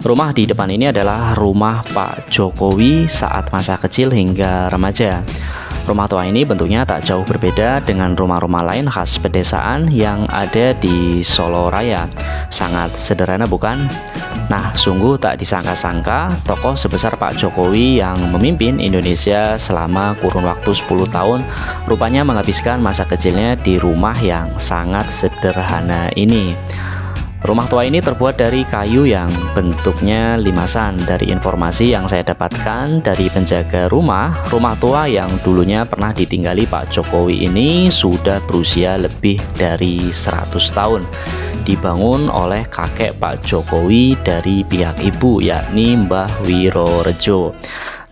Rumah di depan ini adalah rumah Pak Jokowi saat masa kecil hingga remaja. Rumah tua ini bentuknya tak jauh berbeda dengan rumah-rumah lain khas pedesaan yang ada di Solo Raya. Sangat sederhana bukan? Nah, sungguh tak disangka-sangka tokoh sebesar Pak Jokowi yang memimpin Indonesia selama kurun waktu 10 tahun rupanya menghabiskan masa kecilnya di rumah yang sangat sederhana ini. Rumah tua ini terbuat dari kayu yang bentuknya limasan. Dari informasi yang saya dapatkan dari penjaga rumah tua yang dulunya pernah ditinggali Pak Jokowi ini sudah berusia lebih dari 100 tahun. Dibangun oleh kakek Pak Jokowi dari pihak ibu, yakni Mbah Wirorejo.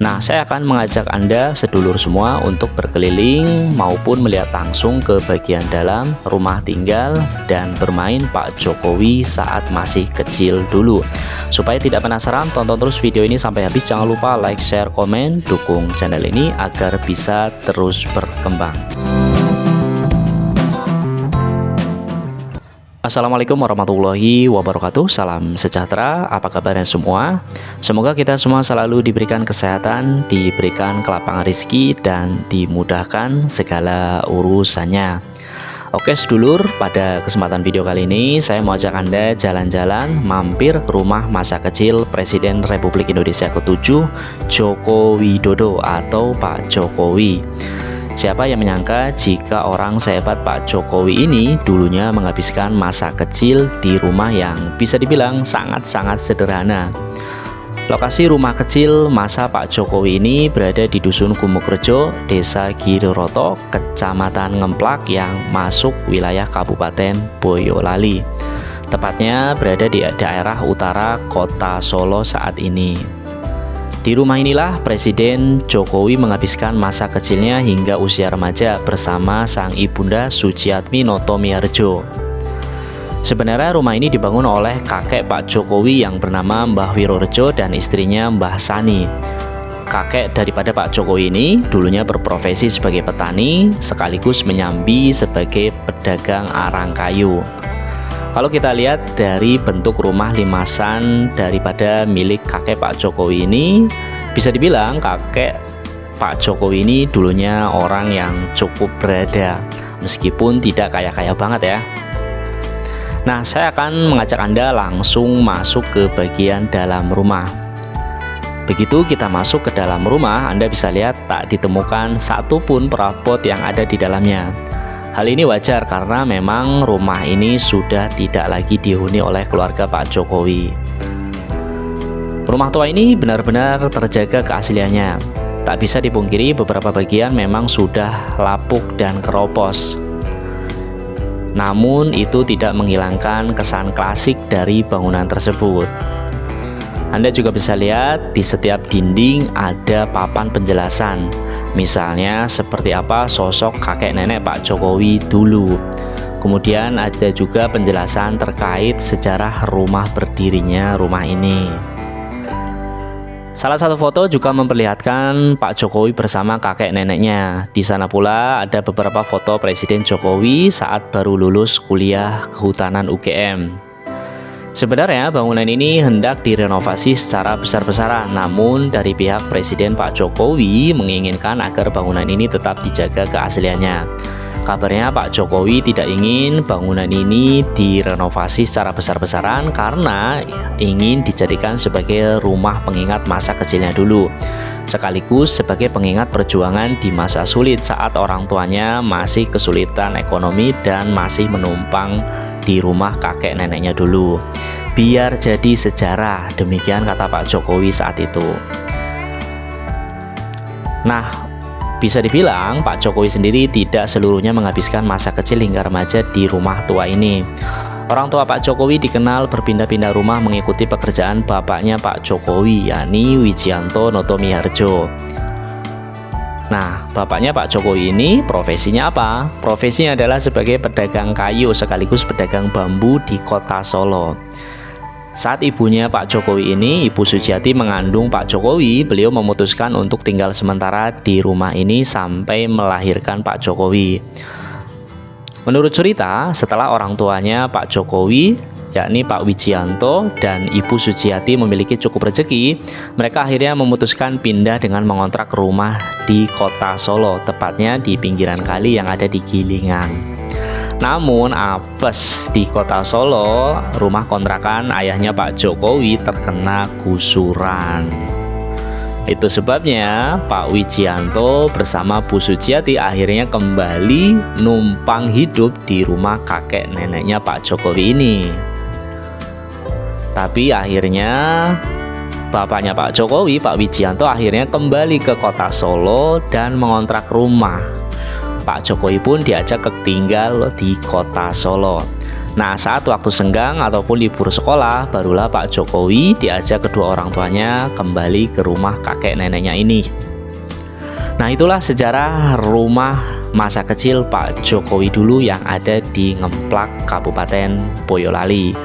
Nah, saya akan mengajak Anda sedulur semua untuk berkeliling maupun melihat langsung ke bagian dalam rumah tinggal dan bermain Pak Jokowi saat masih kecil dulu. Supaya tidak penasaran, tonton terus video ini sampai habis. Jangan lupa like, share, komen, dukung channel ini agar bisa terus berkembang. Assalamualaikum warahmatullahi wabarakatuh. Salam sejahtera, apa kabarnya semua? Semoga kita semua selalu diberikan kesehatan, diberikan kelapangan rezeki, dan dimudahkan segala urusannya. Oke sedulur, pada kesempatan video kali ini saya mau ajak Anda jalan-jalan mampir ke rumah masa kecil Presiden Republik Indonesia ke-7 Joko Widodo atau Pak Jokowi. Siapa yang menyangka jika orang sehebat Pak Jokowi ini dulunya menghabiskan masa kecil di rumah yang bisa dibilang sangat-sangat sederhana. Lokasi rumah kecil masa Pak Jokowi ini berada di Dusun Gumukrejo, Desa Giroroto, Kecamatan Ngemplak yang masuk wilayah Kabupaten Boyolali. Tepatnya berada di daerah utara kota Solo saat ini. Di rumah inilah Presiden Jokowi menghabiskan masa kecilnya hingga usia remaja bersama sang ibunda Suciatmi Notomiharjo. Sebenarnya rumah ini dibangun oleh kakek Pak Jokowi yang bernama Mbah Wirorejo dan istrinya Mbah Sani. Kakek daripada Pak Jokowi ini dulunya berprofesi sebagai petani sekaligus menyambi sebagai pedagang arang kayu. Kalau kita lihat dari bentuk rumah limasan daripada milik kakek Pak Jokowi ini, bisa dibilang kakek Pak Jokowi ini dulunya orang yang cukup berada, meskipun tidak kaya-kaya banget ya. Nah, saya akan mengajak Anda langsung masuk ke bagian dalam rumah. Begitu kita masuk ke dalam rumah, Anda bisa lihat tak ditemukan satupun perabot yang ada di dalamnya. Hal ini wajar karena memang rumah ini sudah tidak lagi dihuni oleh keluarga Pak Jokowi. Rumah tua ini benar-benar terjaga keasliannya. Tak bisa dipungkiri beberapa bagian memang sudah lapuk dan keropos. Namun itu tidak menghilangkan kesan klasik dari bangunan tersebut. Anda juga bisa lihat di setiap dinding ada papan penjelasan. Misalnya seperti apa sosok kakek nenek Pak Jokowi dulu. Kemudian ada juga penjelasan terkait sejarah rumah berdirinya rumah ini. Salah satu foto juga memperlihatkan Pak Jokowi bersama kakek neneknya. Di sana pula ada beberapa foto Presiden Jokowi saat baru lulus kuliah Kehutanan UGM. Sebenarnya bangunan ini hendak direnovasi secara besar-besaran, namun dari pihak Presiden Pak Jokowi menginginkan agar bangunan ini tetap dijaga keasliannya. Kabarnya Pak Jokowi tidak ingin bangunan ini direnovasi secara besar-besaran karena ingin dijadikan sebagai rumah pengingat masa kecilnya dulu, sekaligus sebagai pengingat perjuangan di masa sulit saat orang tuanya masih kesulitan ekonomi dan masih menumpang di rumah kakek neneknya dulu. Biar jadi sejarah, demikian kata Pak Jokowi saat itu. Nah, bisa dibilang Pak Jokowi sendiri tidak seluruhnya menghabiskan masa kecil hingga remaja di rumah tua ini. Orang tua Pak Jokowi dikenal berpindah-pindah rumah mengikuti pekerjaan bapaknya Pak Jokowi, yakni Wijianto Notomiharjo. Nah, bapaknya Pak Jokowi ini profesinya apa? Profesinya adalah sebagai pedagang kayu sekaligus pedagang bambu di kota Solo. Saat ibunya Pak Jokowi ini, Ibu Suciati mengandung Pak Jokowi, beliau memutuskan untuk tinggal sementara di rumah ini sampai melahirkan Pak Jokowi. Menurut cerita, setelah orang tuanya Pak Jokowi yakni Pak Wijianto dan Ibu Suciati memiliki cukup rezeki, mereka akhirnya memutuskan pindah dengan mengontrak rumah di kota Solo, tepatnya di pinggiran kali yang ada di Gilingan. Namun apes di kota Solo, rumah kontrakan ayahnya Pak Jokowi terkena gusuran. Itu sebabnya Pak Wijianto bersama Bu Suciati akhirnya kembali numpang hidup di rumah kakek neneknya Pak Jokowi ini. Tapi akhirnya bapaknya Pak Jokowi, Pak Wijianto, akhirnya kembali ke kota Solo dan mengontrak rumah. Pak Jokowi pun diajak tinggal di kota Solo. Nah, saat waktu senggang ataupun libur sekolah, barulah Pak Jokowi diajak kedua orang tuanya kembali ke rumah kakek neneknya ini. Nah, itulah sejarah rumah masa kecil Pak Jokowi dulu yang ada di Ngemplak, Kabupaten Boyolali.